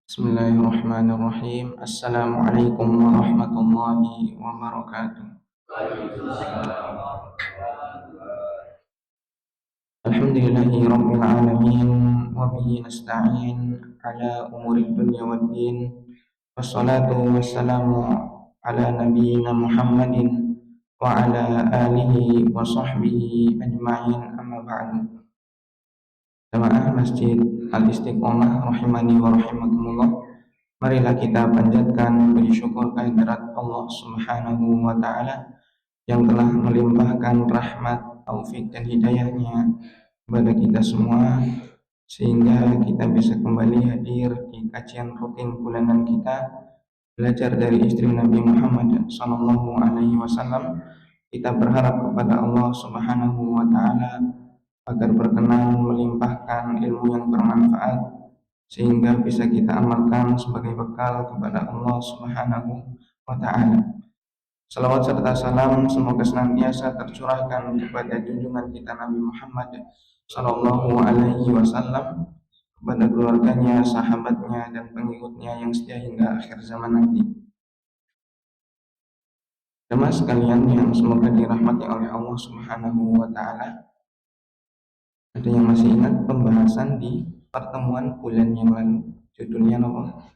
Bismillahirrahmanirrahim. Assalamualaikum warahmatullahi wabarakatuh. Alhamdulillahi rabbil alamin wa bihi nasta'in ala umuri dunya waddin. Wassalatu wassalamu ala nabiyyina Muhammadin wa ala alihi wa sahbihi ajma'in, amma ba'du. Jamaah Masjid Al-Istiqomah rahimani wa rahimakumullah. Marilah kita panjatkan puji syukur kehadirat Allah Subhanahu wa taala yang telah melimpahkan rahmat, taufik dan hidayahnya kepada kita semua sehingga kita bisa kembali hadir di kajian rutin bulanan kita, belajar dari istri Nabi Muhammad sallallahu alaihi wasallam. Kita berharap kepada Allah Subhanahu wa taala agar berkenan melimpahkan ilmu yang bermanfaat sehingga bisa kita amalkan sebagai bekal kepada Allah Subhanahu wa taala. Salawat serta salam semoga senantiasa tercurahkan kepada junjungan kita Nabi Muhammad sallallahu alaihi wasallam, kepada keluarganya, sahabatnya dan pengikutnya yang setia hingga akhir zaman nanti. Jemaah sekalian yang semoga dirahmati oleh Allah Subhanahu wa taala, ada yang masih ingat pembahasan di pertemuan bulan yang lalu? Judulnya apa?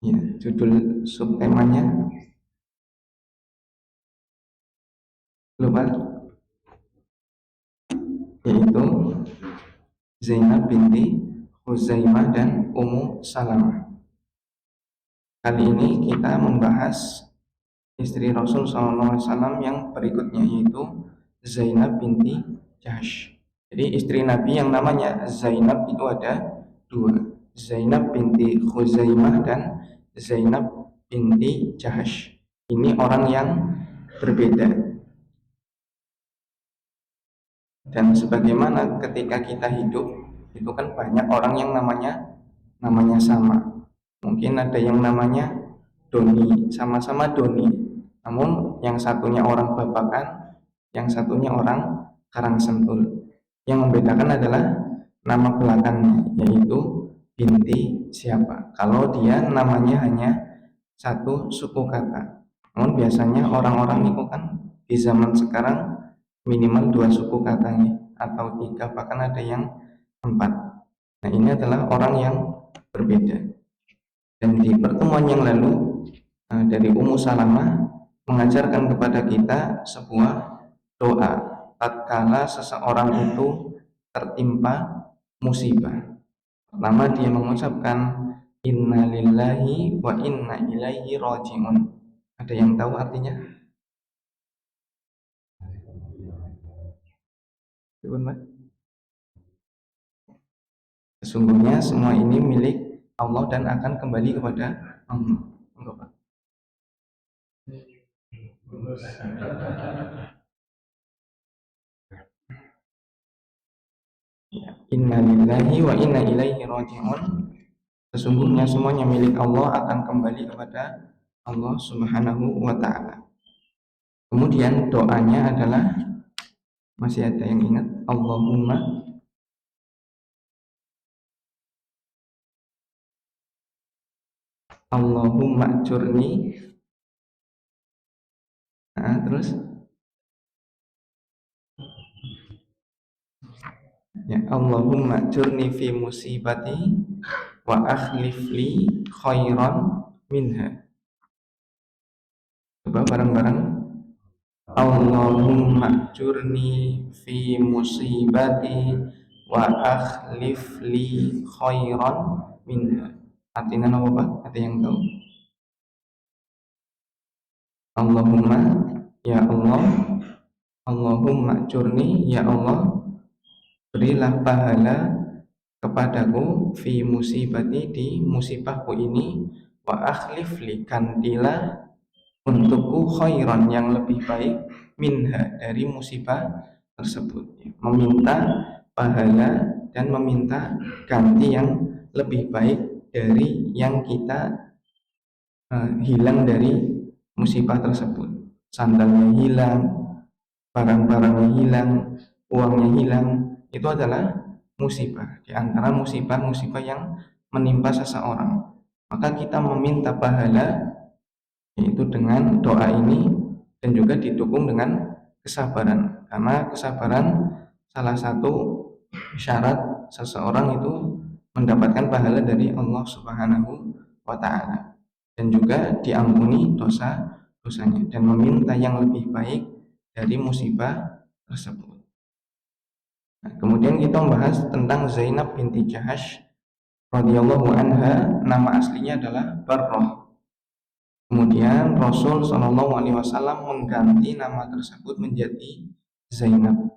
Ya, judul subtemanya lupa, yaitu Zainab binti Huzaimah dan Ummu Salamah. Kali ini kita membahas istri Rasul SAW yang berikutnya, yaitu Zainab binti Jahsh. Jadi istri Nabi yang namanya Zainab itu ada dua, Zainab binti Khuzaimah dan Zainab binti Jahsh. Ini orang yang berbeda. Dan sebagaimana ketika kita hidup, itu kan banyak orang yang namanya sama. Mungkin ada yang namanya Doni, sama-sama Doni, namun yang satunya orang Babakan, yang satunya orang Karangsentul. Yang membedakan adalah nama belakangnya, yaitu binti siapa. Kalau dia namanya hanya satu suku kata, namun biasanya orang-orang itu kan di zaman sekarang minimal dua suku katanya, atau tiga, bahkan ada yang empat. Nah, ini adalah orang yang berbeda. Dan di pertemuan yang lalu dari Ummu Salamah mengajarkan kepada kita sebuah doa tatkala seseorang itu tertimpa musibah. Pertama dia mengucapkan inna lillahi wa inna ilaihi raji'un. Ada yang tahu artinya? Sesungguhnya semua ini milik Allah dan akan kembali kepada Allah. Enggak, Pak. Inna lillahi wa inna ilaihi raji'un. Sesungguhnya semuanya milik Allah, akan kembali kepada Allah Subhanahu wa ta'ala. Kemudian doanya adalah, masih ada yang ingat? Allahumma ajurni. Nah, terus ya, Allahumma ajurni fi musibati wa akhlif li khairan minha. Coba bareng-bareng. Allahumma ajurni fi musibati wa akhlif li khairan minha. Artinya apa, Pak? Ada yang tahu? Allahumma, ya Allah. Allahumma ajurni, ya Allah, berilah pahala kepadaku fi musibati, di musibahku ini, wa akhlif li, gantilah untukku khairan, yang lebih baik, minha, dari musibah tersebut. Meminta pahala dan meminta ganti yang lebih baik dari yang kita hilang dari musibah tersebut. Sandalnya hilang, barang-barangnya hilang, uangnya hilang, itu adalah musibah, di antara musibah-musibah yang menimpa seseorang. Maka kita meminta pahala yaitu dengan doa ini, dan juga didukung dengan kesabaran, karena kesabaran salah satu syarat seseorang itu mendapatkan pahala dari Allah Subhanahu wa Ta'ala, dan juga diampuni dosa-dosanya, dan meminta yang lebih baik dari musibah tersebut. Nah, kemudian kita membahas tentang Zainab binti Jahash radhiyallahu anha. Nama aslinya adalah Barroh. Kemudian Rasul Shallallahu Alaihi Wasallam mengganti nama tersebut menjadi Zainab.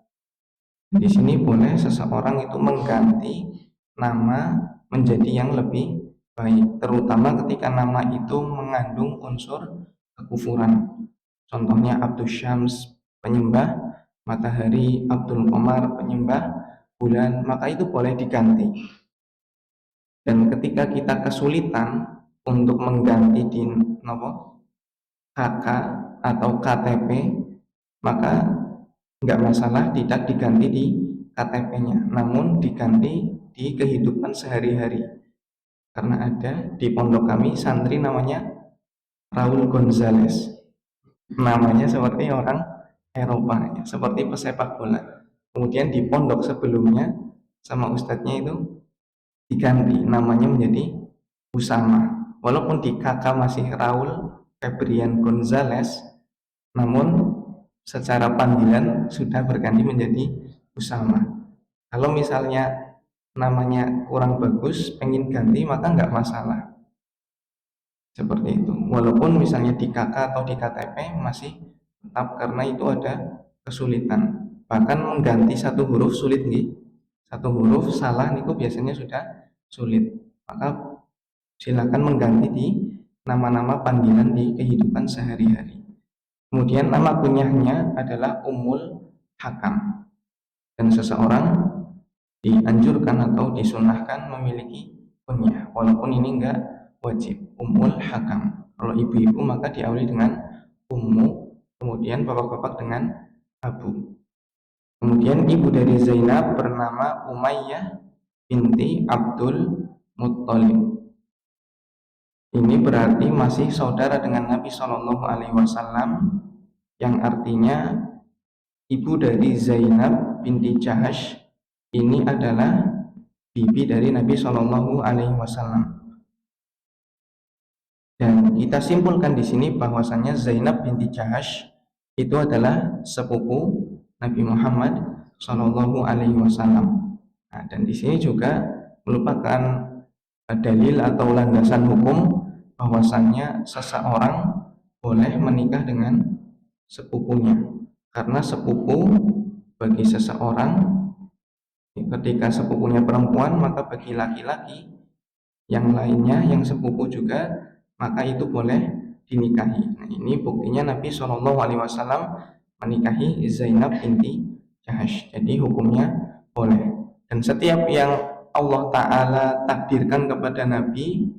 Di sini boleh seseorang itu mengganti nama menjadi yang lebih baik, terutama ketika nama itu mengandung unsur kekufuran. Contohnya Abdul Syams, penyembah matahari; Abdul Qamar, penyembah bulan, maka itu boleh diganti. Dan ketika kita kesulitan untuk mengganti di KK atau KTP, maka nggak masalah tidak diganti di KTP-nya, namun diganti di kehidupan sehari-hari. Karena ada di pondok kami santri namanya Raul Gonzales, namanya seperti orang Eropa, seperti pesepak bola. Kemudian di pondok sebelumnya sama ustadznya itu diganti namanya menjadi Usama. Walaupun di KK masih Raul Febrian Gonzales, namun secara panggilan sudah berganti menjadi Usama. Kalau misalnya namanya kurang bagus, pengen ganti, maka nggak masalah. Seperti itu. Walaupun misalnya di KK atau di KTP masih tetap, karena itu ada kesulitan. Bahkan mengganti satu huruf sulit nih. Satu huruf salah niku biasanya sudah sulit. Maka silakan mengganti di nama-nama panggilan di kehidupan sehari-hari. Kemudian nama kunyahnya adalah Ummul Hakam, dan seseorang dianjurkan atau disunahkan memiliki kunyah, walaupun ini enggak wajib. Ummul Hakam, kalau ibu-ibu maka diawali dengan Ummu, kemudian bapak-bapak dengan Abu. Kemudian ibu dari Zainab bernama Umayyah binti Abdul Muttalib. Ini berarti masih saudara dengan Nabi Shallallahu Alaihi Wasallam, yang artinya ibu dari Zainab binti Jahash ini adalah bibi dari Nabi Shallallahu Alaihi Wasallam. Dan kita simpulkan di sini bahwasanya Zainab binti Jahash itu adalah sepupu Nabi Muhammad Shallallahu Alaihi Wasallam. Nah, dan di sini juga merupakan dalil atau landasan hukum bahwasannya seseorang boleh menikah dengan sepupunya, karena sepupu bagi seseorang, ketika sepupunya perempuan, maka bagi laki-laki yang lainnya yang sepupu juga, maka itu boleh dinikahi. Nah, ini buktinya Nabi Shallallahu Alaihi Wasallam menikahi Zainab binti Jahash. Jadi hukumnya boleh. Dan setiap yang Allah Ta'ala takdirkan kepada Nabi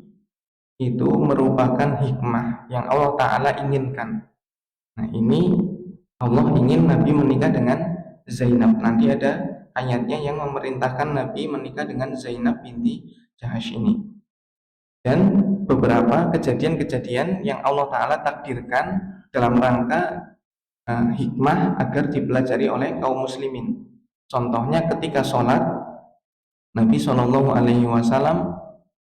itu merupakan hikmah yang Allah Ta'ala inginkan. Nah, ini Allah ingin Nabi menikah dengan Zainab. Nanti ada ayatnya yang memerintahkan Nabi menikah dengan Zainab binti Jahash ini. Dan beberapa kejadian-kejadian yang Allah Ta'ala takdirkan dalam rangka hikmah agar dipelajari oleh kaum muslimin. Contohnya ketika sholat, Nabi Shallallahu Alaihi Wasallam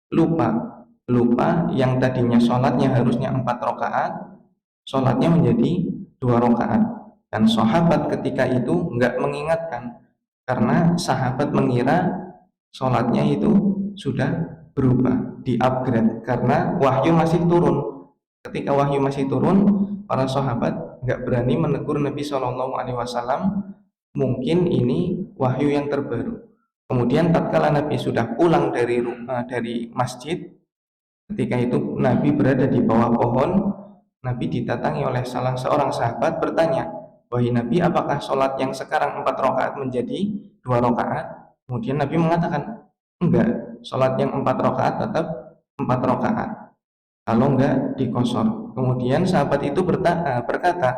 lupa yang tadinya sholatnya harusnya 4 rakaat, sholatnya menjadi 2 rakaat. Dan sahabat ketika itu nggak mengingatkan, karena sahabat mengira sholatnya itu sudah berubah, di-upgrade, karena wahyu masih turun. Ketika wahyu masih turun, para sahabat nggak berani menegur Nabi Shallallahu Alaihi Wasallam, mungkin ini wahyu yang terbaru. Kemudian tatkala Nabi sudah pulang dari masjid, ketika itu Nabi berada di bawah pohon, Nabi didatangi oleh salah seorang sahabat bertanya, "Wahai Nabi, apakah sholat yang sekarang 4 rakaat menjadi 2 rakaat?" Kemudian Nabi mengatakan, "Enggak, sholat yang 4 rakaat tetap 4 rakaat, kalau enggak dikosor." Kemudian sahabat itu berkata,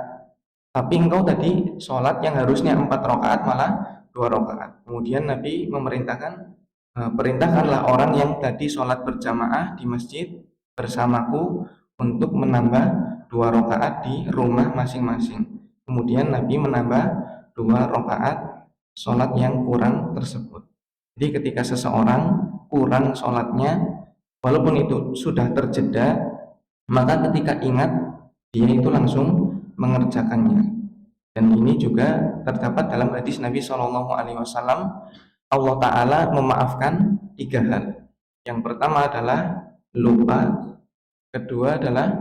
"Tapi engkau tadi sholat yang harusnya 4 rakaat malah 2 rakaat. Kemudian Nabi perintahkanlah orang yang tadi sholat berjamaah di masjid bersamaku untuk menambah 2 rakaat di rumah masing-masing. Kemudian Nabi menambah 2 rakaat sholat yang kurang tersebut. Jadi ketika seseorang kurang sholatnya, walaupun itu sudah terjeda, maka ketika ingat dia itu langsung mengerjakannya. Dan ini juga terdapat dalam hadis Nabi SAW. Allah Ta'ala memaafkan 3 hal. Yang pertama adalah lupa, kedua adalah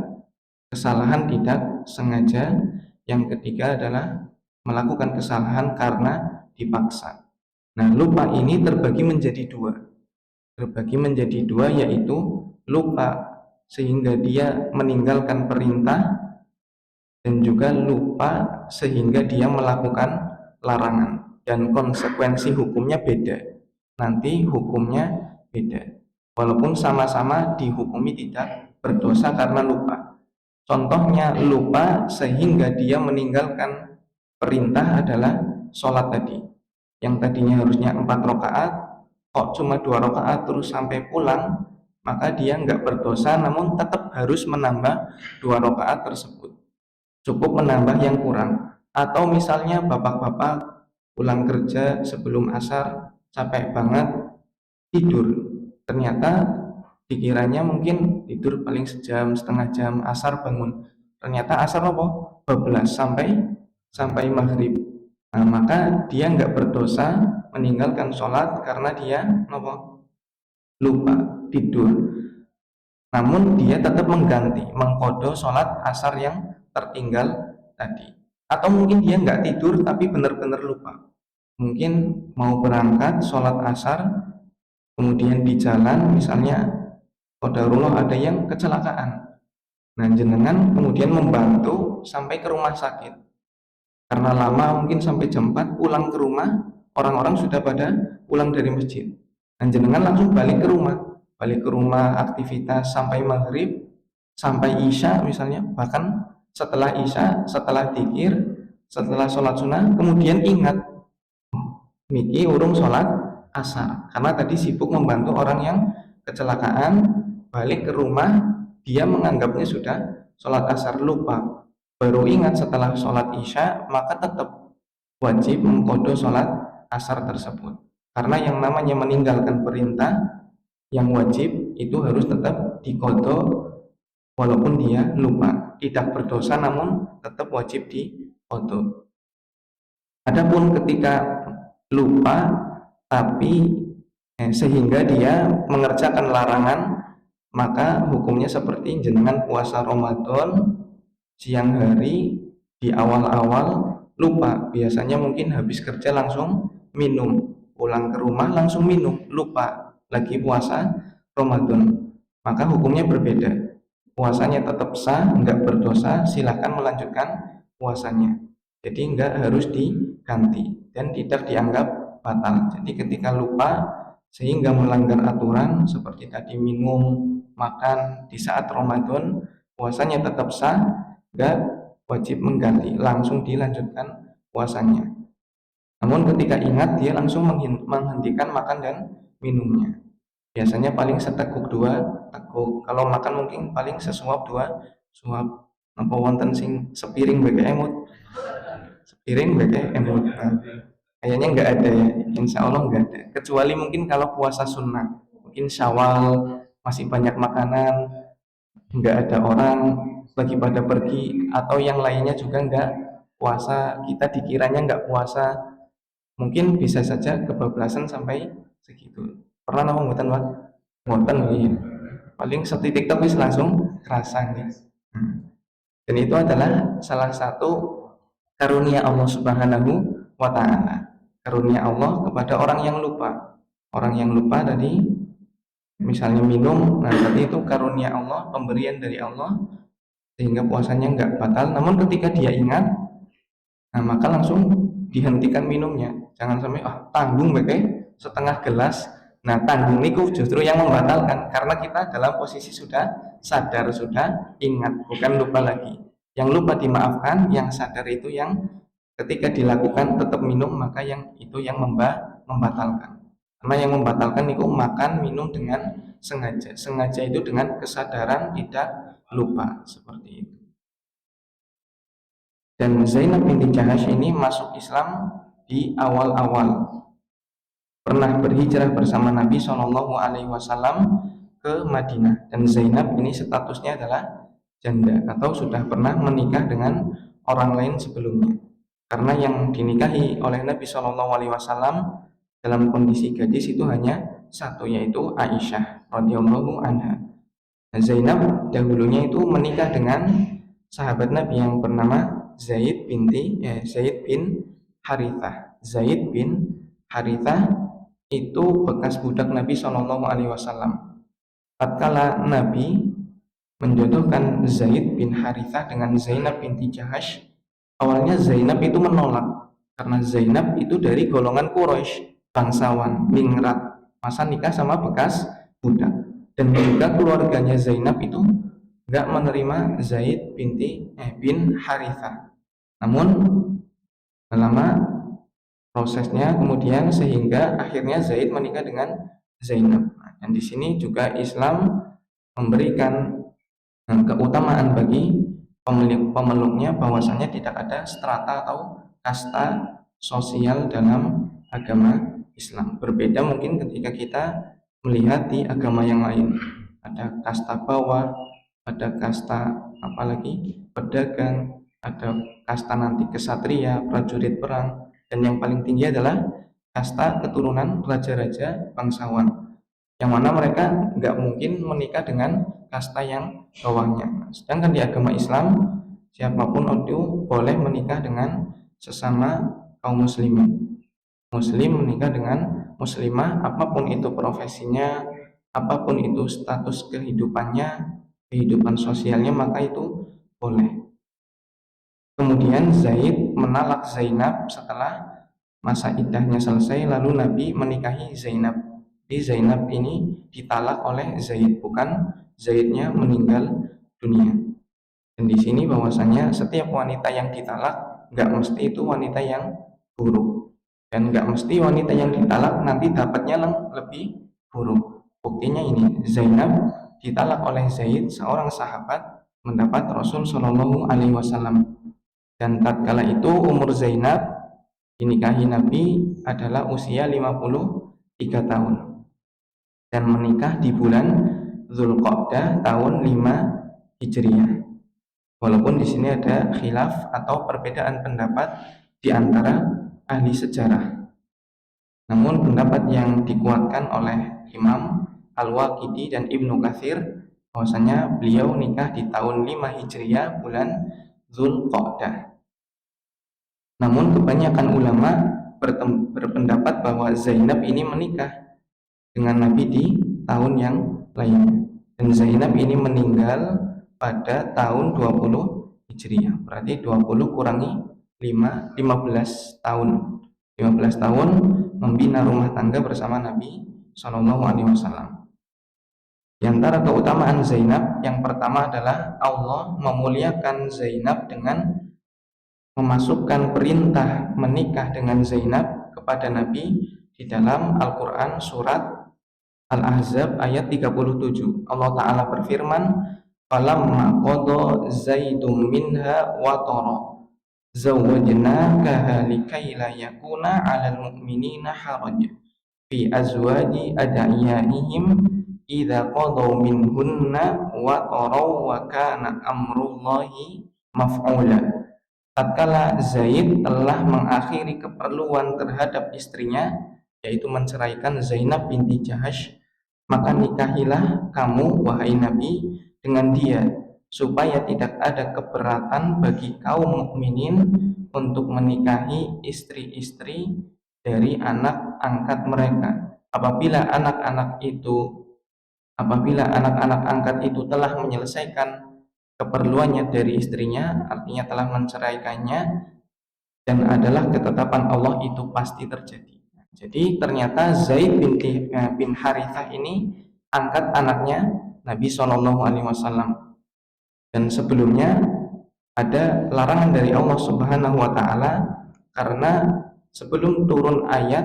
kesalahan tidak sengaja, yang ketiga adalah melakukan kesalahan karena dipaksa. Nah, lupa ini terbagi menjadi dua, yaitu lupa sehingga dia meninggalkan perintah, dan juga lupa sehingga dia melakukan larangan, dan konsekuensi hukumnya beda. Nanti hukumnya beda, walaupun sama-sama dihukumi tidak berdosa karena lupa. Contohnya lupa sehingga dia meninggalkan perintah adalah sholat tadi, yang tadinya harusnya 4 rakaat kok cuma 2 rakaat terus sampai pulang, maka dia nggak berdosa, namun tetap harus menambah 2 rakaat tersebut. Cukup menambah yang kurang. Atau misalnya bapak-bapak pulang kerja sebelum asar capek banget, tidur, ternyata dikiranya mungkin tidur paling sejam setengah jam, asar bangun, ternyata asar apa? 12 sampai maghrib. Nah, maka dia nggak berdosa meninggalkan sholat karena dia lupa tidur, namun dia tetap mengkodo sholat asar yang tertinggal tadi. Atau mungkin dia nggak tidur tapi benar-benar lupa, mungkin mau berangkat sholat asar, kemudian di jalan misalnya qadarullah ada yang kecelakaan. Nah, jenengan kemudian membantu sampai ke rumah sakit. Karena lama, mungkin sampai jam 4 pulang ke rumah, orang-orang sudah pada pulang dari masjid. Dan jenengan langsung balik ke rumah aktivitas sampai maghrib, sampai isya misalnya, bahkan setelah isya, setelah dzikir, setelah sholat sunnah, kemudian ingat, niki urung sholat asar, karena tadi sibuk membantu orang yang kecelakaan. Balik ke rumah, dia menganggapnya sudah sholat asar, lupa, baru ingat setelah sholat isya, maka tetap wajib mengkodo sholat asar tersebut. Karena yang namanya meninggalkan perintah yang wajib itu harus tetap dikodo, walaupun dia lupa, tidak berdosa namun tetap wajib dikodo. Adapun ketika lupa tapi sehingga dia mengerjakan larangan, maka hukumnya seperti jenengan puasa Ramadan siang hari, di awal-awal lupa, biasanya mungkin habis kerja langsung minum, pulang ke rumah langsung minum, lupa lagi puasa Ramadan, maka hukumnya berbeda. Puasanya tetap sah, nggak berdosa, silahkan melanjutkan puasanya. Jadi nggak harus diganti dan tidak dianggap batal. Jadi ketika lupa sehingga melanggar aturan seperti tadi minum, makan di saat Ramadan, puasanya tetap sah, nggak wajib mengganti, langsung dilanjutkan puasanya. Namun ketika ingat, dia langsung menghentikan makan dan minumnya. Biasanya paling seteguk 2 teguk, kalau makan mungkin paling sesuap 2 suap. Apa wonten sing sepiring bege emut, sepiring bege emut. Nah, kayaknya nggak ada ya, insya Allah nggak ada, kecuali mungkin kalau puasa sunnah, mungkin Syawal masih banyak makanan, nggak ada orang, lagi pada pergi, atau yang lainnya juga nggak puasa, kita dikiranya nggak puasa, mungkin bisa saja kebablasan sampai segitu. Pernah napa mboten, Pak? Mboten nggih. Paling setitik wis langsung kerasa nggih. Dan itu adalah salah satu karunia Allah Subhanahu wa taala. Karunia Allah kepada orang yang lupa. Orang yang lupa tadi misalnya minum, nah tadi itu karunia Allah, pemberian dari Allah sehingga puasanya nggak batal. Namun ketika dia ingat, nah maka langsung dihentikan minumnya. Jangan sampai tanggung pakai setengah gelas. Nah, tanggung niku justru yang membatalkan, karena kita dalam posisi sudah sadar, sudah ingat, bukan lupa lagi. Yang lupa dimaafkan, yang sadar itu yang ketika dilakukan tetap minum, maka yang itu yang membatalkan. Karena yang membatalkan itu makan minum dengan sengaja. Sengaja itu dengan kesadaran, tidak lupa, seperti itu. Dan Zainab binti Jahash ini masuk Islam di awal-awal, pernah berhijrah bersama Nabi Shallallahu Alaihi Wasallam ke Madinah. Dan Zainab ini statusnya adalah janda atau sudah pernah menikah dengan orang lain sebelumnya. Karena yang dinikahi oleh Nabi Shallallahu Alaihi Wasallam dalam kondisi gadis itu hanya satu, yaitu Aisyah radhiyallahu anha. Nah, Zainab dahulunya itu menikah dengan sahabat Nabi yang bernama Zaid bin Harithah. Zaid bin Harithah itu bekas budak Nabi Shallallahu Alaihi Wasallam. Tatkala Nabi menjodohkan Zaid bin Harithah dengan Zainab binti Jahash, awalnya Zainab itu menolak karena Zainab itu dari golongan Quraisy, bangsawan, ningrat, masa nikah sama bekas budak. Dan juga keluarganya Zainab itu nggak menerima Zaid bin Harithah. Namun lama prosesnya kemudian sehingga akhirnya Zaid menikah dengan Zainab. Dan di sini juga Islam memberikan keutamaan bagi pemeluknya, bahwasanya tidak ada strata atau kasta sosial dalam agama Islam. Berbeda mungkin ketika kita melihat di agama yang lain, ada kasta bawah, ada kasta apalagi pedagang, ada kasta nanti kesatria, prajurit perang, dan yang paling tinggi adalah kasta keturunan raja-raja bangsawan, yang mana mereka nggak mungkin menikah dengan kasta yang bawahnya. Sedangkan di agama Islam, siapapun itu boleh menikah dengan sesama kaum muslimin. Muslim menikah dengan muslimah, apapun itu profesinya, apapun itu status kehidupannya, kehidupan sosialnya, maka itu boleh. Kemudian Zaid menalak Zainab setelah masa iddahnya selesai, lalu Nabi menikahi Zainab. Jadi Zainab ini ditalak oleh Zaid, bukan Zaidnya meninggal dunia. Dan di sini bahwasanya setiap wanita yang ditalak nggak mesti itu wanita yang buruk, dan nggak mesti wanita yang ditalak nanti dapatnya lebih buruk. Buktinya ini, Zainab ditalak oleh Zaid, seorang sahabat, mendapat Rasul Shallallahu Alaihi Wasallam. Dan tatkala itu umur Zainab dinikahi Nabi adalah usia 53 tahun dan menikah di bulan Zulqa'dah tahun 5 Hijriah. Walaupun di sini ada khilaf atau perbedaan pendapat di antara ahli sejarah. Namun pendapat yang dikuatkan oleh Imam Al-Waqidi dan Ibnu Katsir bahwasanya beliau nikah di tahun 5 Hijriah bulan Zulqa'dah. Namun kebanyakan ulama berpendapat bahwa Zainab ini menikah dengan Nabi di tahun yang lainnya. Dan Zainab ini meninggal pada tahun 20 Hijriah. Berarti 20 kurangi 5, 15 tahun. 15 tahun membina rumah tangga bersama Nabi Shallallahu Alaihi Wasallam. Di antara keutamaan Zainab, yang pertama adalah Allah memuliakan Zainab dengan memasukkan perintah menikah dengan Zainab kepada Nabi di dalam Al-Quran surat Al-Ahzab ayat 37. Allah Ta'ala berfirman, falamma qada Zaidum minha watara zawwajnakaha likai la yakuna 'alal mu'minina haraj fi azwaji ad'iyaihim idza qadaw minhunna watara wa kana amrullahi maf'ula. Tatkala Zaid telah mengakhiri keperluan terhadap istrinya, yaitu menceraikan Zainab binti Jahash, maka nikahilah kamu, wahai Nabi, dengan dia, supaya tidak ada keberatan bagi kaum mukminin untuk menikahi istri-istri dari anak angkat mereka. Apabila anak-anak angkat itu telah menyelesaikan keperluannya dari istrinya, artinya telah menceraikannya, dan adalah ketetapan Allah itu pasti terjadi. Jadi ternyata Zaid bin Harithah ini angkat anaknya Nabi Shallallahu Alaihi Wasallam. Dan sebelumnya ada larangan dari Allah Subhanahu Wa Taala Karena sebelum turun ayat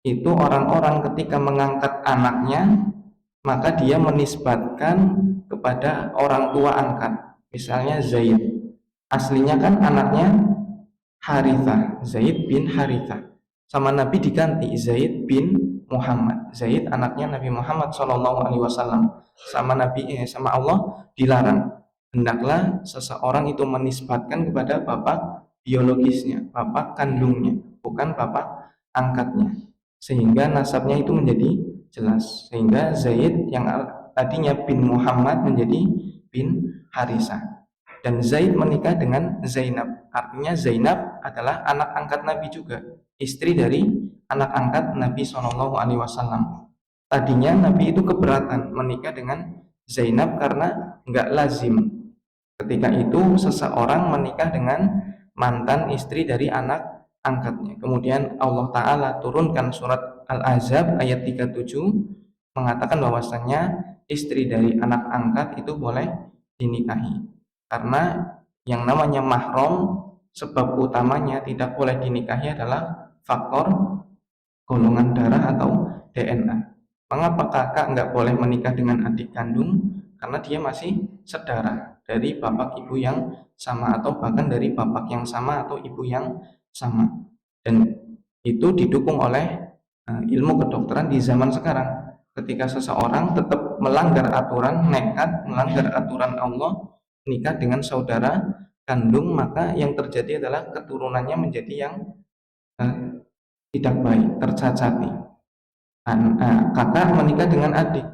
itu orang-orang ketika mengangkat anaknya maka dia menisbatkan kepada orang tua angkat. Misalnya Zaid, aslinya kan anaknya Harithah, Zaid bin Harithah. Sama Nabi diganti Zaid bin Muhammad. Zaid anaknya Nabi Muhammad SAW. Sama Allah dilarang. Hendaklah seseorang itu menisbatkan kepada bapak biologisnya, bapak kandungnya, bukan bapak angkatnya. Sehingga nasabnya itu menjadi jelas. Sehingga Zaid yang tadinya bin Muhammad menjadi bin Harisah. Dan Zaid menikah dengan Zainab. Artinya Zainab adalah anak angkat Nabi juga, istri dari anak angkat Nabi SAW. Tadinya Nabi itu keberatan menikah dengan Zainab karena nggak lazim. Ketika itu seseorang menikah dengan mantan istri dari anak angkatnya. Kemudian Allah Ta'ala turunkan surat Al-Ahzab ayat 37 mengatakan bahwasannya istri dari anak angkat itu boleh dinikahi. Karena yang namanya mahram, sebab utamanya tidak boleh dinikahi adalah faktor golongan darah atau DNA. Mengapa kakak nggak boleh menikah dengan adik kandung? Karena dia masih saudara dari bapak ibu yang sama atau bahkan dari bapak yang sama atau ibu yang sama. Dan itu didukung oleh ilmu kedokteran di zaman sekarang. Ketika seseorang tetap melanggar aturan, nekat melanggar aturan Allah, nikah dengan saudara kandung, maka yang terjadi adalah keturunannya menjadi yang tidak baik, tercacat nih. Kakak menikah dengan adik,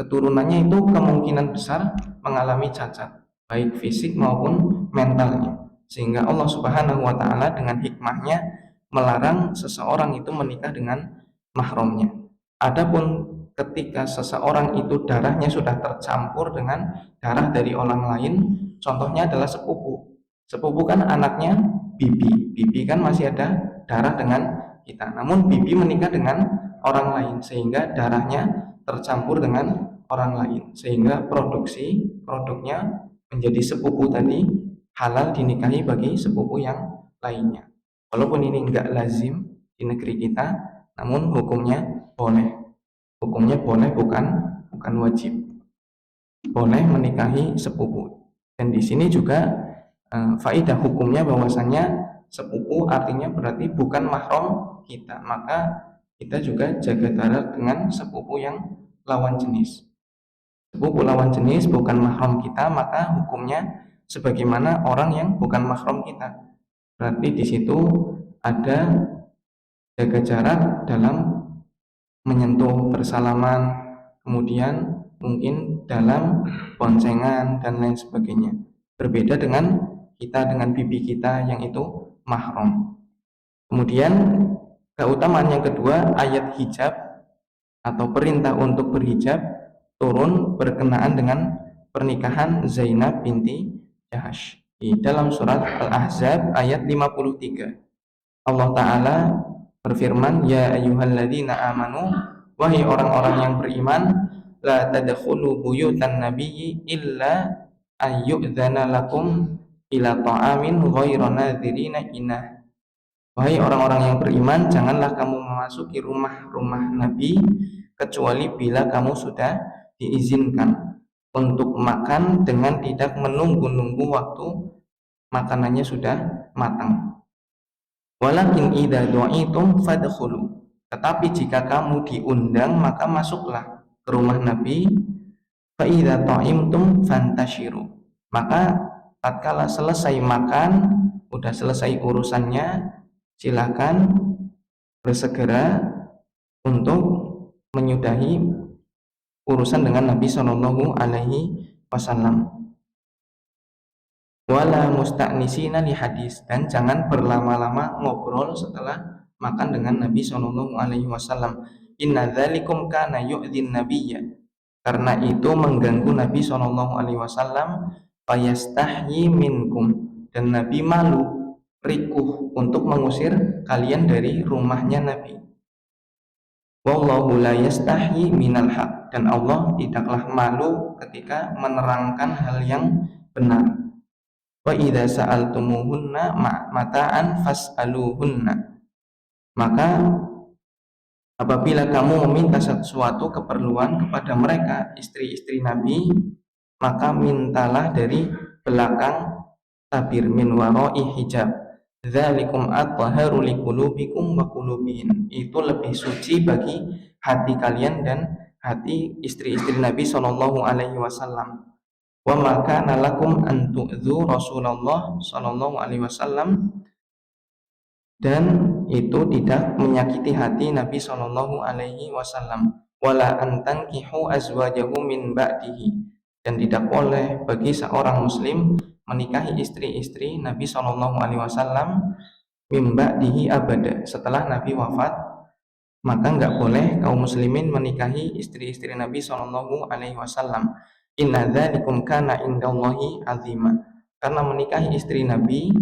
keturunannya itu kemungkinan besar mengalami cacat, baik fisik maupun mentalnya. Sehingga Allah Subhanahu wa Ta'ala dengan hikmahnya melarang seseorang itu menikah dengan mahramnya. Adapun ketika seseorang itu darahnya sudah tercampur dengan darah dari orang lain, contohnya adalah sepupu. Sepupu kan anaknya bibi, bibi kan masih ada darah dengan kita. Namun bibi menikah dengan orang lain sehingga darahnya tercampur dengan orang lain, sehingga produknya menjadi sepupu tadi halal dinikahi bagi sepupu yang lainnya. Walaupun ini enggak lazim di negeri kita, namun hukumnya boleh. Hukumnya boleh, bukan wajib. Boleh menikahi sepupu. Dan di sini juga faidah hukumnya bahwasanya sepupu artinya berarti bukan mahram kita, maka kita juga jaga jarak dengan sepupu yang lawan jenis. Sepupu lawan jenis bukan mahram kita, maka hukumnya sebagaimana orang yang bukan mahram kita. Berarti di situ ada jaga jarak dalam menyentuh, bersalaman, kemudian mungkin dalam boncengan dan lain sebagainya. Berbeda dengan kita dengan bibi kita yang itu mahram. Kemudian keutamaan yang kedua, ayat hijab atau perintah untuk berhijab turun berkenaan dengan pernikahan Zainab binti Jahash di dalam surat Al-Ahzab ayat 53. Allah Ta'ala berfirman, ya ayyuhalladzina amanu, wahai orang-orang yang beriman, la tadkhulu buyutan nabiyyi illa ayyudzana lakum ila ta'amin ghairu nadzirina inah. Wahai orang-orang yang beriman, janganlah kamu memasuki rumah-rumah Nabi kecuali bila kamu sudah diizinkan untuk makan dengan tidak menunggu-nunggu waktu makanannya sudah matang. Walakin idza du'itum fadkhulu. Tetapi jika kamu diundang maka masuklah ke rumah Nabi. Fa idza ta'imtum fantashiru. Maka tatkala selesai makan, udah selesai urusannya, silakan bersegera untuk menyudahi urusan dengan Nabi Shallallahu Alaihi Wasallam. Wala musta'nisina li hadis, dan jangan berlama-lama ngobrol setelah makan dengan Nabi Shallallahu Alaihi Wasallam. Inna dzalikum kana yu'dhin nabiyya, karena itu mengganggu Nabi Shallallahu Alaihi Wasallam. Fayastahyi minkum, dan Nabi malu, rikuh untuk mengusir kalian dari rumahnya Nabi. Wallahu la yastahyi minal haq, dan Allah tidaklah malu ketika menerangkan hal yang benar. Wa idza sa'altumuhunna mata'an fas'aluhunna. Maka apabila kamu meminta sesuatu keperluan kepada mereka, istri-istri Nabi, maka mintalah dari belakang tabir, min warai hijab. Dzalikum athharu liqulubikum wa qulubihim. Itu lebih suci bagi hati kalian dan hati istri-istri Nabi sallallahu alaihi wasallam. Wa maka nalakum an tu'dzu Rasulullah sallallahu alaihi wasallam, dan itu tidak menyakiti hati Nabi sallallahu alaihi wasallam. Wala an tankihu azwajahu min ba'dihi, dan tidak boleh bagi seorang muslim menikahi istri-istri Nabi sallallahu alaihi wasallam min ba'dihi abada, setelah Nabi wafat. Maka enggak boleh kaum muslimin menikahi istri-istri Nabi sallallahu alaihi wasallam. Inna dzalikum kana indallahi azima, karena menikahi istri Nabi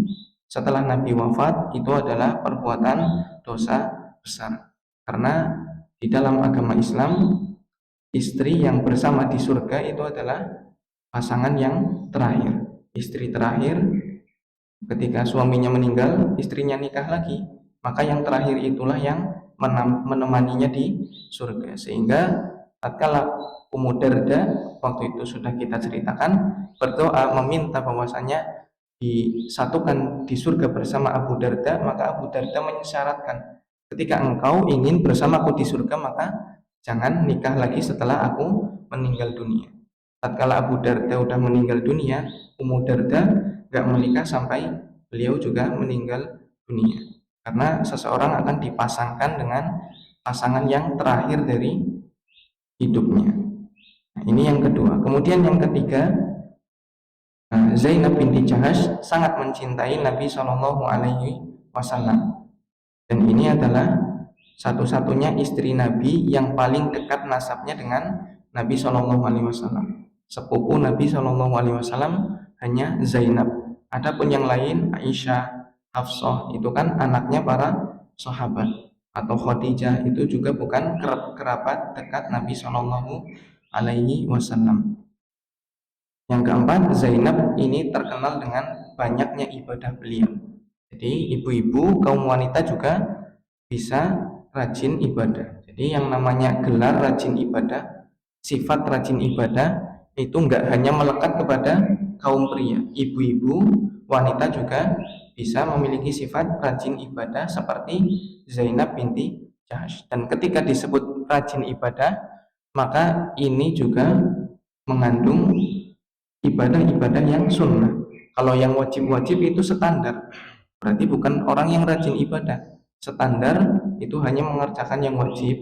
setelah Nabi wafat itu adalah perbuatan dosa besar. Karena di dalam agama Islam, istri yang bersama di surga itu adalah pasangan yang terakhir. Istri terakhir, ketika suaminya meninggal, istrinya nikah lagi, maka yang terakhir itulah yang menemaninya di surga. Sehingga tatkala Ummu Darda waktu itu sudah kita ceritakan, berdoa meminta bahwasanya disatukan di surga bersama Abu Darda, maka Abu Darda mensyaratkan, ketika engkau ingin bersamaku di surga, maka jangan nikah lagi setelah aku meninggal dunia. Tatkala Abu Darda udah meninggal dunia, Ummu Darda gak menikah sampai beliau juga meninggal dunia, karena seseorang akan dipasangkan dengan pasangan yang terakhir dari hidupnya. Nah, ini yang kedua. Kemudian yang ketiga, Zainab binti Jahash sangat mencintai Nabi Shallallahu Alaihi Wasallam, dan ini adalah satu-satunya istri Nabi yang paling dekat nasabnya dengan Nabi Shallallahu Alaihi Wasallam. Sepupu Nabi Shallallahu Alaihi Wasallam hanya Zainab. Adapun yang lain, Aisyah, Hafsah, itu kan anaknya para sahabat, atau Khadijah itu juga bukan kerabat dekat Nabi Shallallahu Alaihi Wasallam. Yang keempat, Zainab ini terkenal dengan banyaknya ibadah beliau. Jadi ibu-ibu kaum wanita juga bisa rajin ibadah. Jadi yang namanya gelar rajin ibadah, sifat rajin ibadah itu enggak hanya melekat kepada kaum pria. Ibu-ibu wanita juga bisa memiliki sifat rajin ibadah seperti Zainab binti Jahash. Dan ketika disebut rajin ibadah, maka ini juga mengandung ibadah-ibadah yang sunnah. Kalau yang wajib-wajib itu standar, berarti bukan orang yang rajin ibadah. Standar itu hanya mengerjakan yang wajib,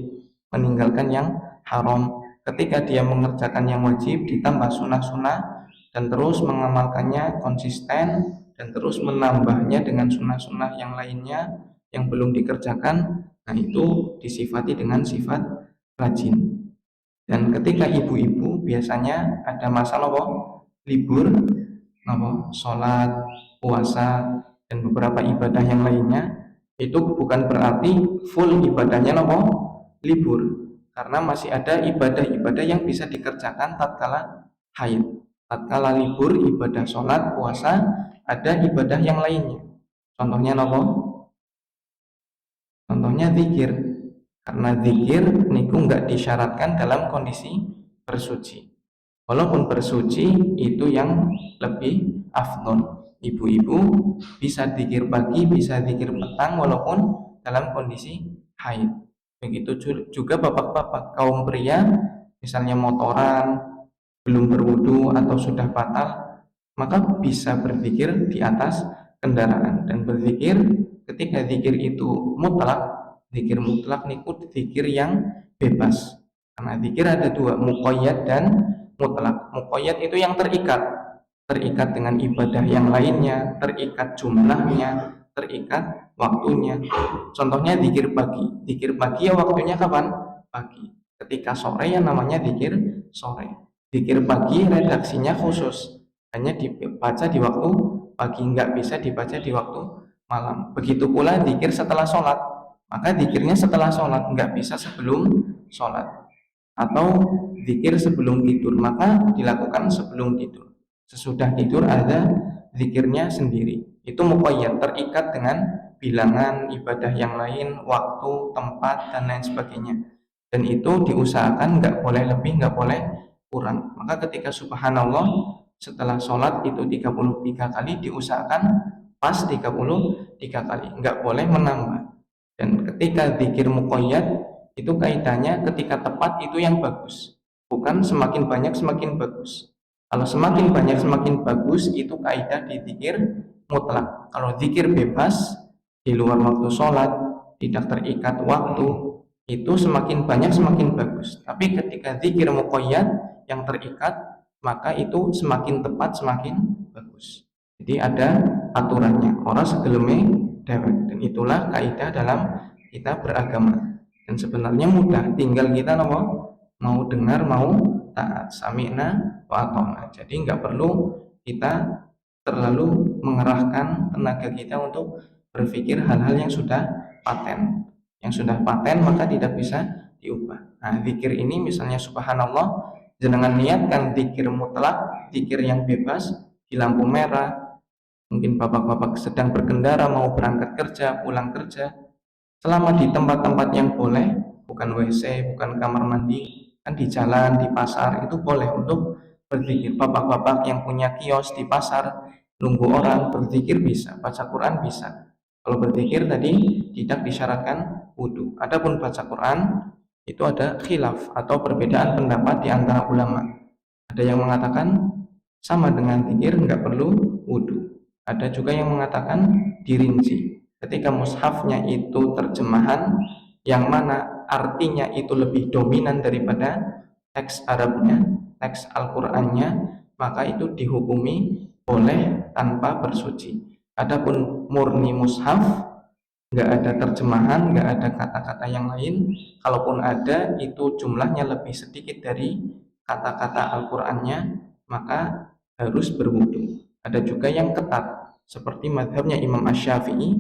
meninggalkan yang haram. Ketika dia mengerjakan yang wajib ditambah sunnah-sunnah dan terus mengamalkannya konsisten dan terus menambahnya dengan sunnah-sunnah yang lainnya yang belum dikerjakan, nah itu disifati dengan sifat rajin. Dan ketika ibu-ibu biasanya ada masalah libur, sholat, puasa, dan beberapa ibadah yang lainnya, itu bukan berarti full ibadahnya libur, karena masih ada ibadah-ibadah yang bisa dikerjakan tatkala haid. Tatkala libur ibadah sholat, puasa, ada ibadah yang lainnya. Contohnya Contohnya zikir. Karena zikir niku nggak disyaratkan dalam kondisi bersuci. Walaupun bersuci itu yang lebih afdol. Ibu-ibu bisa zikir pagi, bisa zikir petang walaupun dalam kondisi haid. Begitu juga bapak-bapak kaum pria, misalnya motoran, belum berwudu atau sudah batal, maka bisa berzikir di atas kendaraan. Dan berzikir, ketika zikir itu mutlak, zikir mutlak niku zikir yang bebas. Karena zikir ada dua, muqayyad dan mutlak. Muqayyad itu yang terikat dengan ibadah yang lainnya, terikat jumlahnya, terikat waktunya. Contohnya zikir pagi. Zikir pagi ya waktunya kapan? Pagi. Ketika sore yang namanya zikir sore. Zikir pagi redaksinya khusus, hanya dibaca di waktu pagi, nggak bisa dibaca di waktu malam. Begitu pula zikir setelah sholat, maka zikirnya setelah sholat, nggak bisa sebelum sholat. Atau zikir sebelum tidur, maka dilakukan sebelum tidur. Sesudah tidur ada zikirnya sendiri. Itu muqayyad, terikat dengan bilangan ibadah yang lain, waktu, tempat, dan lain sebagainya. Dan itu diusahakan nggak boleh lebih, nggak boleh kurang. Maka ketika subhanallah setelah sholat itu 33 kali, diusahakan pas 33 kali, nggak boleh menambah. Dan ketika zikir muqayyad itu kaitannya ketika tepat itu yang bagus, bukan semakin banyak semakin bagus. Kalau semakin banyak semakin bagus itu kaidah di zikir mutlak. Kalau zikir bebas di luar waktu sholat, tidak terikat waktu, itu semakin banyak semakin bagus. Tapi ketika zikir muqayyad yang terikat, maka itu semakin tepat semakin bagus. Jadi ada aturannya, orang segeleme dewek. Dan itulah kaidah dalam kita beragama. Dan sebenarnya mudah, tinggal kita mau dengar, mau taat, sami'na wa ata'na. Jadi nggak perlu kita terlalu mengerahkan tenaga kita untuk berpikir hal-hal yang sudah paten. Yang sudah paten maka tidak bisa diubah. Nah, zikir ini misalnya subhanallah, jangan niatkan zikir mutlak, zikir yang bebas di lampu merah. Mungkin bapak-bapak sedang berkendara mau berangkat kerja, pulang kerja, selama di tempat-tempat yang boleh, bukan WC, bukan kamar mandi, kan di jalan, di pasar, itu boleh untuk berzikir. Bapak-bapak yang punya kios di pasar, nunggu orang, berzikir bisa, baca Quran bisa. Kalau berzikir tadi tidak disyaratkan wudhu. Adapun baca Quran, itu ada khilaf atau perbedaan pendapat di antara ulama. Ada yang mengatakan sama dengan zikir, nggak perlu wudhu. Ada juga yang mengatakan dirinci. Ketika mushafnya itu terjemahan yang mana artinya itu lebih dominan daripada teks Arabnya, teks Al-Qur'annya, maka itu dihukumi boleh tanpa bersuci. Adapun murni mushaf, nggak ada terjemahan, nggak ada kata-kata yang lain, kalaupun ada itu jumlahnya lebih sedikit dari kata-kata Al-Qur'annya, maka harus berwudu. Ada juga yang ketat seperti mazhabnya Imam Asy-Syafi'i,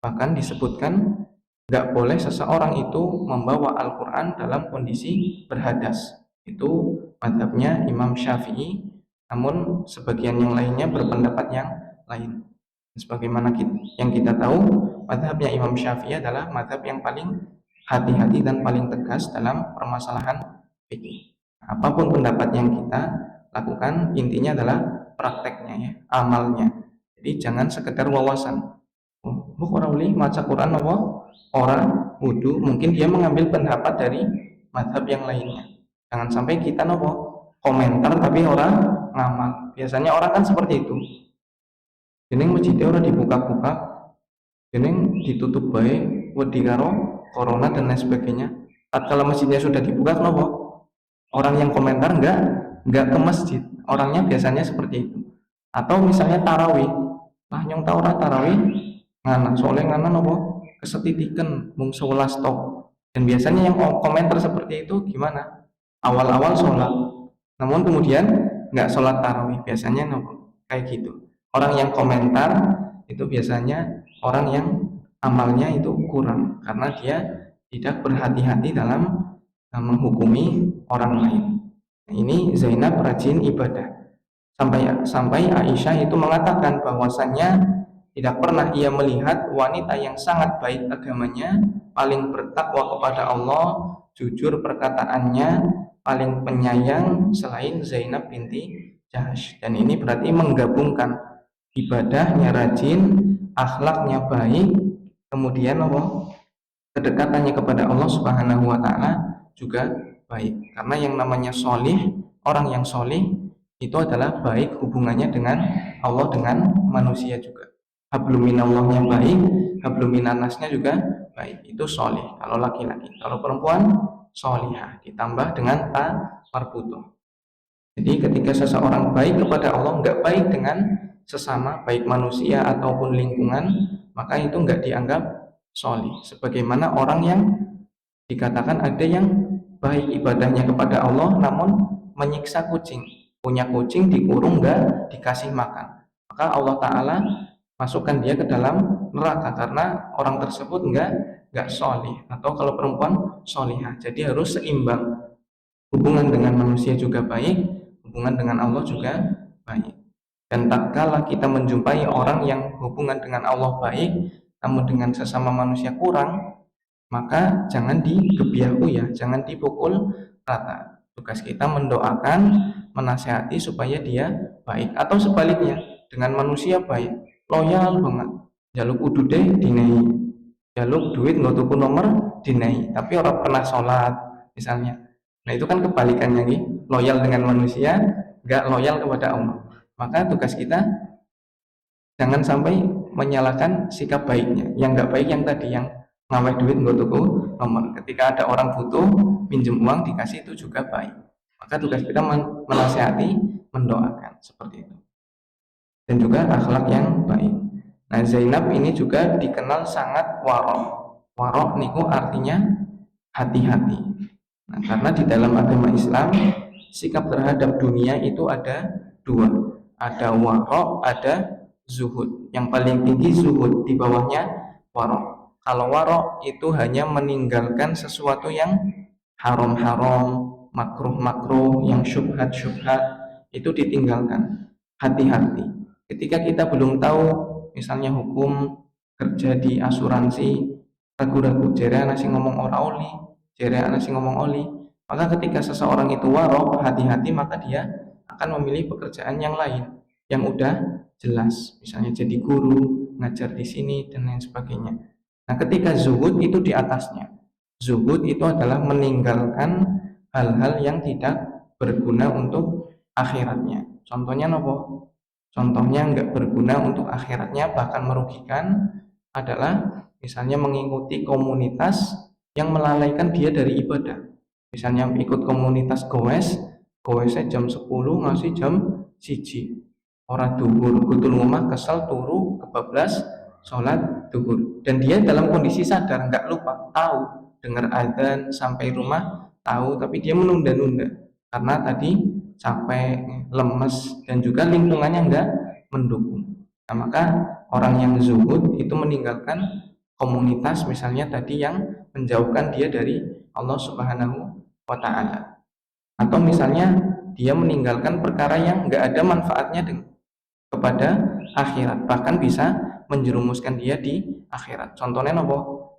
bahkan disebutkan nggak boleh seseorang itu membawa Al-Quran dalam kondisi berhadas. Itu mazhabnya Imam Syafi'i, namun sebagian yang lainnya berpendapat yang lain. Sebagaimana yang kita tahu, mazhabnya Imam Syafi'i adalah mazhab yang paling hati-hati dan paling tegas dalam permasalahan fikih. Apapun pendapat yang kita lakukan, intinya adalah prakteknya ya, amalnya. Jadi jangan sekedar wawasan. Oh, orang boleh maca Quran apa? Orang wudu, mungkin dia mengambil pendapat dari mazhab yang lainnya. Jangan sampai kita komentar tapi orang ngamal. Biasanya orang kan seperti itu. Ini masjidnya orang dibuka-buka, ini ditutup baik, wedi karo corona dan lain sebagainya. Kalau masjidnya sudah dibuka, kenapa? Orang yang komentar enggak ke masjid. Orangnya biasanya seperti itu. Atau misalnya tarawih, lah nyong tahu tarawih ngana soleh ngana nopo kesetitikan mung 11 tok. Dan biasanya yang komentar seperti itu gimana? Awal-awal sholat, namun kemudian nggak sholat tarawih, biasanya nopo kayak gitu. Orang yang komentar itu biasanya orang yang amalnya itu kurang karena dia tidak berhati-hati dalam menghukumi orang lain. Nah, ini Zainab rajin ibadah. Sampai Aisyah itu mengatakan bahwasannya tidak pernah ia melihat wanita yang sangat baik agamanya, paling bertakwa kepada Allah, jujur perkataannya, paling penyayang selain Zainab binti Jahsy. Dan ini berarti menggabungkan ibadahnya rajin, akhlaknya baik, kemudian kedekatannya kepada Allah Subhanahu wa taala juga baik. Karena yang namanya solih, orang yang solih itu adalah baik hubungannya dengan Allah, dengan manusia juga. Habluminallahnya baik, habluminannasnya juga baik. Itu solih kalau laki-laki. Kalau perempuan solihah ditambah dengan ta marbutoh. Jadi ketika seseorang baik kepada Allah, nggak baik dengan sesama, baik manusia ataupun lingkungan, maka itu nggak dianggap solih. Sebagaimana orang yang dikatakan ada yang baik ibadahnya kepada Allah namun menyiksa kucing, punya kucing dikurung nggak dikasih makan, maka Allah Ta'ala masukkan dia ke dalam neraka karena orang tersebut nggak solih. Atau kalau perempuan solihah. Jadi harus seimbang, hubungan dengan manusia juga baik, hubungan dengan Allah juga baik. Dan tatkala kita menjumpai orang yang hubungan dengan Allah baik, namun dengan sesama manusia kurang, maka jangan digebiahu ya, jangan dipukul rata. Tugas kita mendoakan, menasihati supaya dia baik. Atau sebaliknya, dengan manusia baik, loyal banget, jaluk udude dinai, jaluk duit nggak tuku nomor dinai, tapi orang pernah sholat misalnya. Nah itu kan kebalikannya nih, loyal dengan manusia, nggak loyal kepada Allah. Maka tugas kita jangan sampai menyalahkan sikap baiknya. Yang nggak baik yang tadi, yang ngawet duit nggak tuku nomor. Ketika ada orang butuh pinjam uang dikasih, itu juga baik. Maka tugas kita menasihati, mendoakan seperti itu. Dan juga akhlak yang baik. Nah Zainab ini juga dikenal sangat warok. Warok niku artinya hati-hati. Nah, karena di dalam agama Islam sikap terhadap dunia itu ada dua. Ada warok, ada zuhud. Yang paling tinggi zuhud, di bawahnya warok. Kalau warok itu hanya meninggalkan sesuatu yang haram-haram, makruh-makruh, yang syubhat-syubhat, itu ditinggalkan. Hati-hati. Ketika kita belum tahu, misalnya hukum kerja di asuransi, ragu-ragu, jere anak sing ngomong ora oli, jere anak sing ngomong oli, maka ketika seseorang itu warok, hati-hati, maka dia akan memilih pekerjaan yang lain, yang udah jelas, misalnya jadi guru, ngajar di sini, dan lain sebagainya. Nah, ketika zuhud itu di atasnya. Zuhud itu adalah meninggalkan hal-hal yang tidak berguna untuk akhiratnya. Contohnya nopo? Contohnya nggak berguna untuk akhiratnya, bahkan merugikan, adalah misalnya mengikuti komunitas yang melalaikan dia dari ibadah. Misalnya ikut komunitas goes, goesnya jam 10 ngasih jam 1. Orang duhur, kutul rumah kesel turu kebablas sholat duhur. Dan dia dalam kondisi sadar, nggak lupa, tahu, dengar adzan sampai rumah tahu, tapi dia menunda-nunda karena tadi capek, lemes, dan juga lingkungannya nggak mendukung. Nah, maka orang yang zuhud itu meninggalkan komunitas misalnya tadi yang menjauhkan dia dari Allah Subhanahu wa Ta'ala, atau misalnya dia meninggalkan perkara yang nggak ada manfaatnya kepada akhirat, bahkan bisa menjerumuskan dia di akhirat. Contohnya nopo?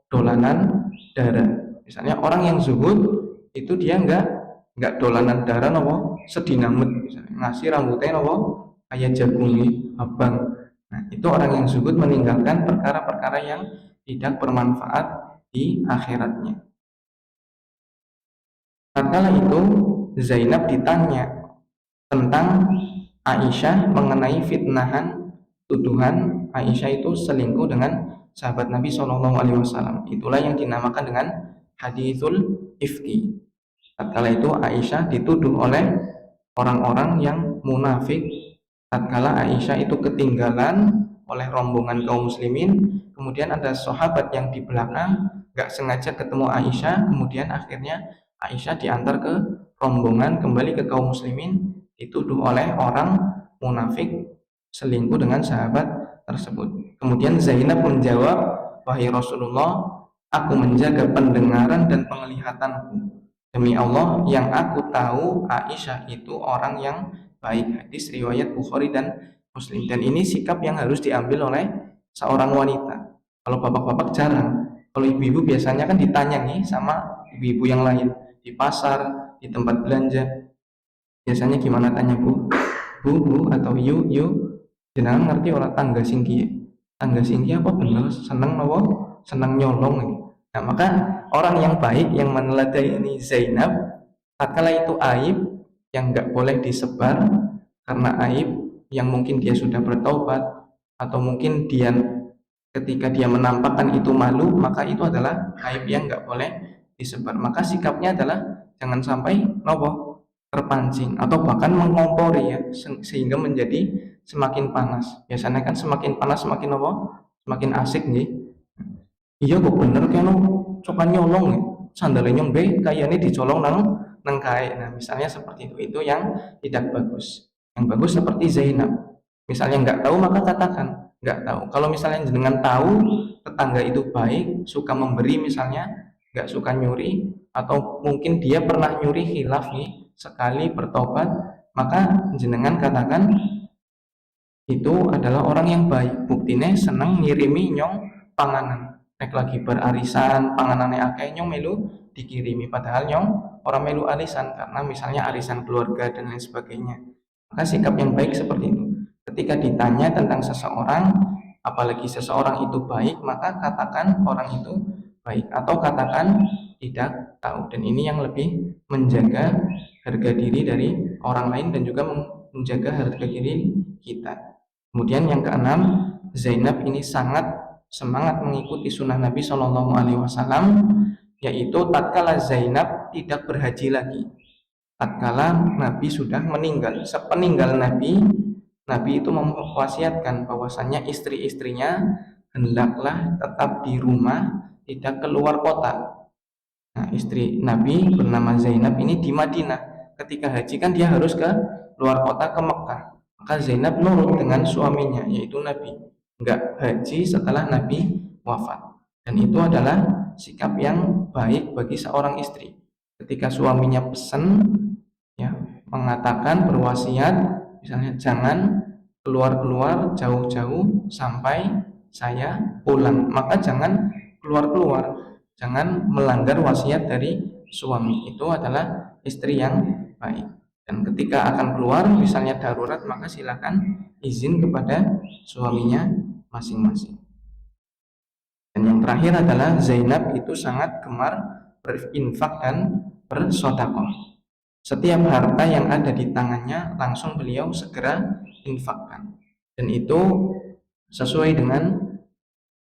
Dolanan darah. Misalnya orang yang zuhud itu dia nggak dolanan darah nopo, sedinamet, misalnya ngasih rambutnya nopo kayak jagung abang. Nah itu orang yang zuhud meninggalkan perkara-perkara yang tidak bermanfaat di akhiratnya. Tatkala itu Zainab ditanya tentang Aisyah mengenai fitnahan, tuduhan Aisyah itu selingkuh dengan sahabat Nabi Shallallahu Alaihi Wasallam. Itulah yang dinamakan dengan hadithul ifki. Tatkala itu Aisyah dituduh oleh orang-orang yang munafik. Tatkala Aisyah itu ketinggalan oleh rombongan kaum muslimin, kemudian ada sahabat yang di belakang gak sengaja ketemu Aisyah, kemudian akhirnya Aisyah diantar ke rombongan kembali ke kaum muslimin, dituduh oleh orang munafik selingkuh dengan sahabat tersebut. Kemudian Zainab menjawab, wahai Rasulullah, aku menjaga pendengaran dan penglihatanku. Demi Allah, yang aku tahu Aisyah itu orang yang baik. Hadis riwayat Bukhari dan Muslim. Dan ini sikap yang harus diambil oleh seorang wanita. Kalau bapak-bapak jarang. Kalau ibu-ibu biasanya kan ditanya nih sama ibu-ibu yang lain di pasar, di tempat belanja. Biasanya gimana tanya bu? Bu atau you, jenengan ngerti orang tangga singgi? Tangga singgi apa bener? Seneng nopo? Seneng nyolong ini. Nah maka orang yang baik yang meneladani Zainab, tatkala itu aib yang nggak boleh disebar, karena aib yang mungkin dia sudah bertaubat, atau mungkin dia ketika dia menampakkan itu malu, maka itu adalah aib yang nggak boleh disebar. Maka sikapnya adalah jangan sampai nopo terpancing atau bahkan mengompori ya, sehingga menjadi semakin panas. Biasanya kan semakin panas semakin nopo, semakin asik nih. Iya kok bener kan no, coba nyolong ya, sandalnya nyong be kayaknya dicolong nang kae. Nah misalnya seperti itu yang tidak bagus. Yang bagus seperti Zainab, misalnya nggak tahu maka katakan nggak tahu. Kalau misalnya dengan tahu tetangga itu baik, suka memberi misalnya, nggak suka nyuri, atau mungkin dia pernah nyuri khilaf nih sekali bertobat, maka jenengan katakan itu adalah orang yang baik, buktine seneng ngirimi nyong panganan, nek lagi berarisan panganane akeh nyong melu dikirimi, padahal nyong orang melu arisan karena misalnya arisan keluarga dan lain sebagainya. Maka sikap yang baik seperti itu, ketika ditanya tentang seseorang, apalagi seseorang itu baik, maka katakan orang itu baik atau katakan tidak tahu, dan ini yang lebih menjaga harga diri dari orang lain dan juga menjaga harga diri kita. Kemudian yang keenam, Zainab ini sangat semangat mengikuti sunnah Nabi Shallallahu Alaihi Wasallam, yaitu tatkala Zainab tidak berhaji lagi, tatkala Nabi sudah meninggal. Sepeninggal Nabi, Nabi itu mewasiatkan bahwasannya istri-istrinya hendaklah tetap di rumah, tidak keluar kota. Nah, istri Nabi bernama Zainab ini di Madinah. Ketika haji kan dia harus ke luar kota, ke Mekah. Maka Zainab nurut dengan suaminya, yaitu Nabi. Enggak haji setelah Nabi wafat. Dan itu adalah sikap yang baik bagi seorang istri. Ketika suaminya pesan, ya, mengatakan berwasiat, misalnya jangan keluar-keluar jauh-jauh sampai saya pulang, maka jangan keluar-keluar, jangan melanggar wasiat dari suami. Itu adalah istri yang baik. Dan ketika akan keluar misalnya darurat, maka silakan izin kepada suaminya masing-masing. Dan yang terakhir adalah Zainab itu sangat gemar berinfak dan bersodakoh. Setiap harta yang ada di tangannya langsung beliau segera infakkan. Dan itu sesuai dengan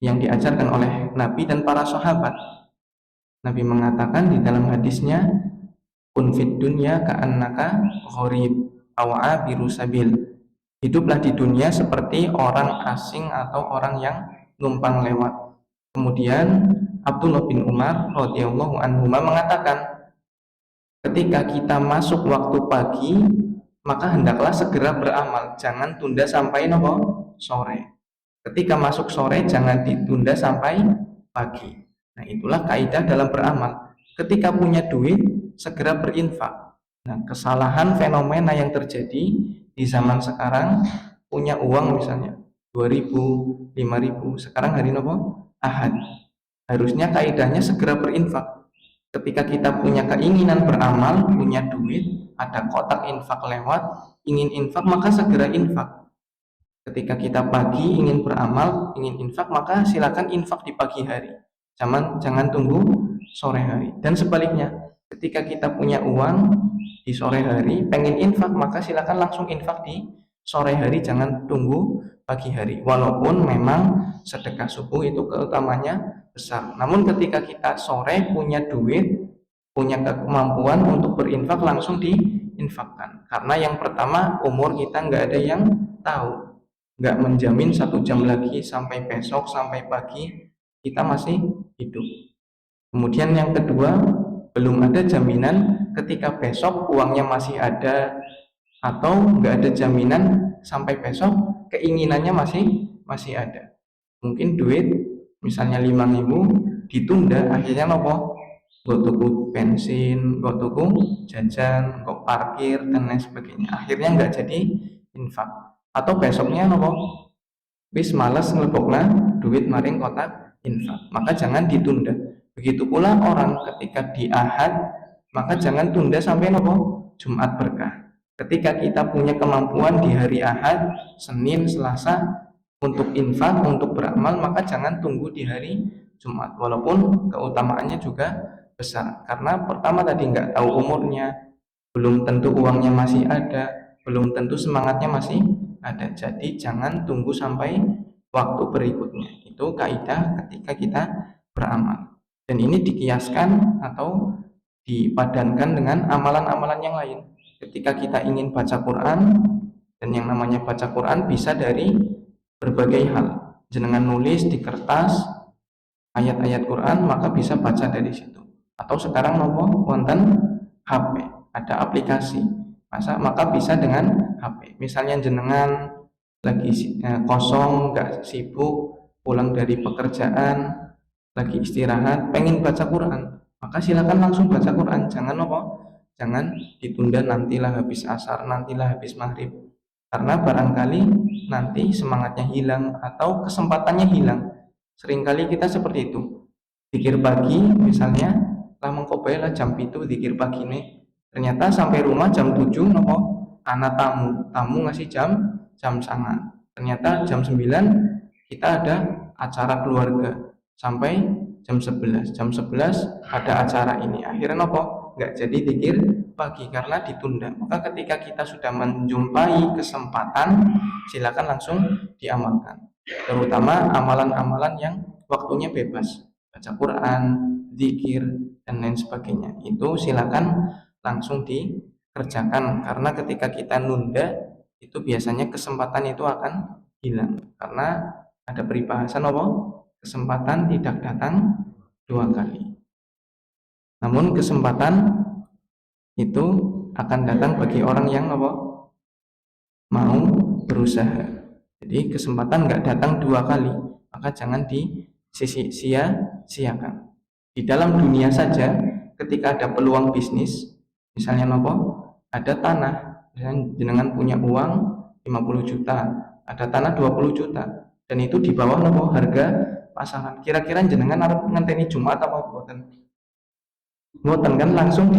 yang diajarkan oleh Nabi dan para sahabat. Nabi mengatakan di dalam hadisnya, kun fid dunya ka'annaka gharib aw abiru sabil. Hiduplah di dunia seperti orang asing atau orang yang numpang lewat. Kemudian Abdullah bin Umar radhiyallahu anhu mengatakan, ketika kita masuk waktu pagi, maka hendaklah segera beramal, jangan tunda sampai sore. Ketika masuk sore, jangan ditunda sampai pagi. Nah, itulah kaidah dalam beramal. Ketika punya duit, segera berinfak. Nah, kesalahan fenomena yang terjadi di zaman sekarang, punya uang misalnya 2.000, 5.000, sekarang hari Ahad. Harusnya kaidahnya segera berinfak. Ketika kita punya keinginan beramal, punya duit, ada kotak infak lewat, ingin infak, maka segera infak. Ketika kita pagi ingin beramal, ingin infak, maka silakan infak di pagi hari. Jangan tunggu sore hari. Dan sebaliknya, ketika kita punya uang di sore hari, pengen infak, maka silakan langsung infak di sore hari, jangan tunggu pagi hari. Walaupun memang sedekah subuh itu keutamanya besar. Namun ketika kita sore punya duit, punya kemampuan untuk berinfak, langsung diinfakkan. Karena yang pertama, umur kita nggak ada yang tahu, nggak menjamin 1 jam lagi sampai besok, sampai pagi kita masih hidup. Kemudian yang kedua, belum ada jaminan ketika besok uangnya masih ada, atau nggak ada jaminan sampai besok keinginannya masih ada. Mungkin duit misalnya 5.000 ditunda, akhirnya gue tuku bensin, gue tuku jajan, gue parkir dan lain sebagainya, akhirnya nggak jadi infak. Atau besoknya wis males ngelebokna duit maring kotak infak, maka jangan ditunda. Begitu pula orang ketika di Ahad, maka jangan tunda sampai Jumat berkah. Ketika kita punya kemampuan di hari Ahad, Senin, Selasa untuk infak, untuk beramal, maka jangan tunggu di hari Jumat. Walaupun keutamaannya juga besar, karena pertama tadi nggak tahu umurnya, belum tentu uangnya masih ada, belum tentu semangatnya masih ada. Jadi jangan tunggu sampai waktu berikutnya. Itu kaidah ketika kita beramal. Dan ini dikiaskan atau dipadankan dengan amalan-amalan yang lain. Ketika kita ingin baca Quran, dan yang namanya baca Quran bisa dari berbagai hal. Jenengan nulis di kertas ayat-ayat Quran, maka bisa baca dari situ. Atau sekarang wonten HP, ada aplikasi, maka bisa dengan HP. Misalnya jenengan lagi kosong, nggak sibuk, pulang dari pekerjaan, lagi istirahat, pengen baca Quran, maka silakan langsung baca Quran. Jangan ditunda, nantilah habis asar, nantilah habis maghrib. Karena barangkali nanti semangatnya hilang atau kesempatannya hilang. Seringkali kita seperti itu. Zikir pagi misalnya, lah mengkobai lah jam itu zikir pagi nih. Ternyata sampai rumah jam 7 nopo anak tamu ngasih jam sangat. Ternyata jam 9 kita ada acara keluarga sampai jam 11 ada acara ini. Akhirnya nopo nggak jadi zikir pagi karena ditunda. Maka ketika kita sudah menjumpai kesempatan, silakan langsung diamalkan. Terutama amalan-amalan yang waktunya bebas, baca Quran, zikir, dan lain sebagainya. Itu silakan langsung dikerjakan karena ketika kita nunda itu biasanya kesempatan itu akan hilang karena ada peribahasan apa? Kesempatan tidak datang dua kali. Namun kesempatan itu akan datang bagi orang yang apa? Mau berusaha. Jadi kesempatan nggak datang dua kali, maka jangan sia-siakan. Di dalam dunia saja, ketika ada peluang bisnis, misalnya apa? Ada tanah, dengan punya uang 50 juta, ada tanah 20 juta, dan itu di bawah apa? Harga pasaran. Kira-kira jenengan arep ngenteni Jumat apa boten? Boten kan langsung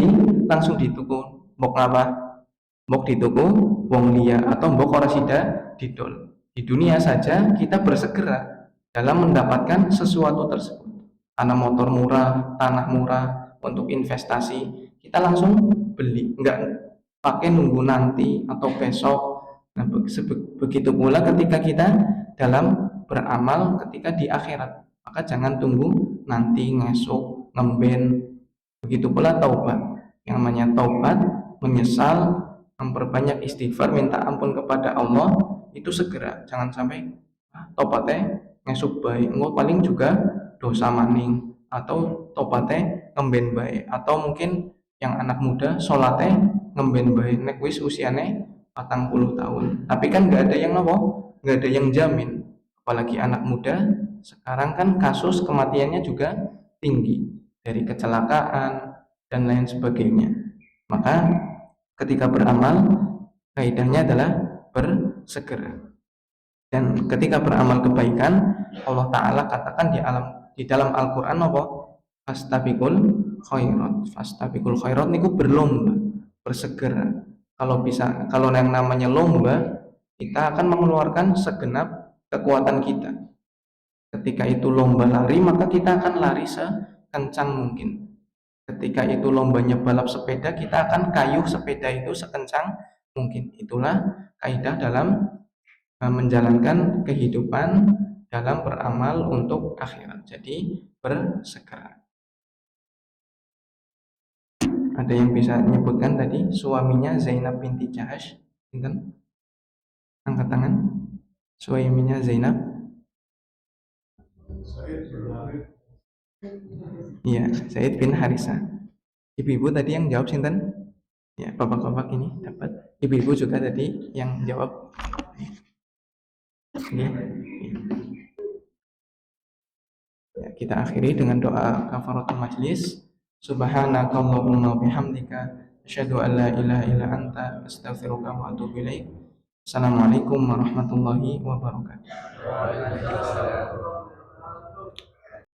dituku. Mbok apa? Mbok dituku wong liya atau mbok ora sida didol. Di dunia saja kita bersegera dalam mendapatkan sesuatu tersebut. Tanah motor murah, tanah murah untuk investasi, kita langsung beli, enggak pakai nunggu nanti atau besok. Nah, begitu pula ketika kita dalam beramal ketika di akhirat, maka jangan tunggu nanti ngesuk ngemben. Begitu pula taubat. Yang namanya taubat, menyesal, memperbanyak istighfar, minta ampun kepada Allah, itu segera. Jangan sampai taubatnya ngesuk baik, engko paling juga dosa maning, atau taubatnya ngemben baik, atau mungkin yang anak muda sholatnya ngemben baik nek wis usiane 40 tahun. Tapi kan nggak ada yang apa? Nggak ada yang jamin. Apalagi anak muda, sekarang kan kasus kematiannya juga tinggi dari kecelakaan dan lain sebagainya. Maka ketika beramal, kaidahnya adalah bersegera. Dan ketika beramal kebaikan, Allah Ta'ala katakan di dalam Al-Quran apa? Fastabiqul khairat. Fastabiqul khairat niku berlomba, bersegera. Kalau yang namanya lomba, kita akan mengeluarkan segenap kekuatan kita. Ketika itu lomba lari, maka kita akan lari sekencang mungkin. Ketika itu lombanya balap sepeda, kita akan kayuh sepeda itu sekencang mungkin. Itulah kaidah dalam menjalankan kehidupan dalam beramal untuk akhirat. Jadi bersegera. Ada yang bisa menyebutkan tadi suaminya Zainab binti Jahash? Angkat tangan. Suaminya Zainab. Iya, Zaid bin Harisa. Ibu-ibu tadi yang jawab sinten? Ya, bapak-bapak ini dapat. Ibu-ibu juga tadi yang jawab. Ini. Ya, kita akhiri dengan doa kafaratul majlis. Subhanakallahumma bihamdika asyhadu an la ilaha illa anta astaghfiruka wa atubu ilaik. Assalamualaikum warahmatullahi wabarakatuh.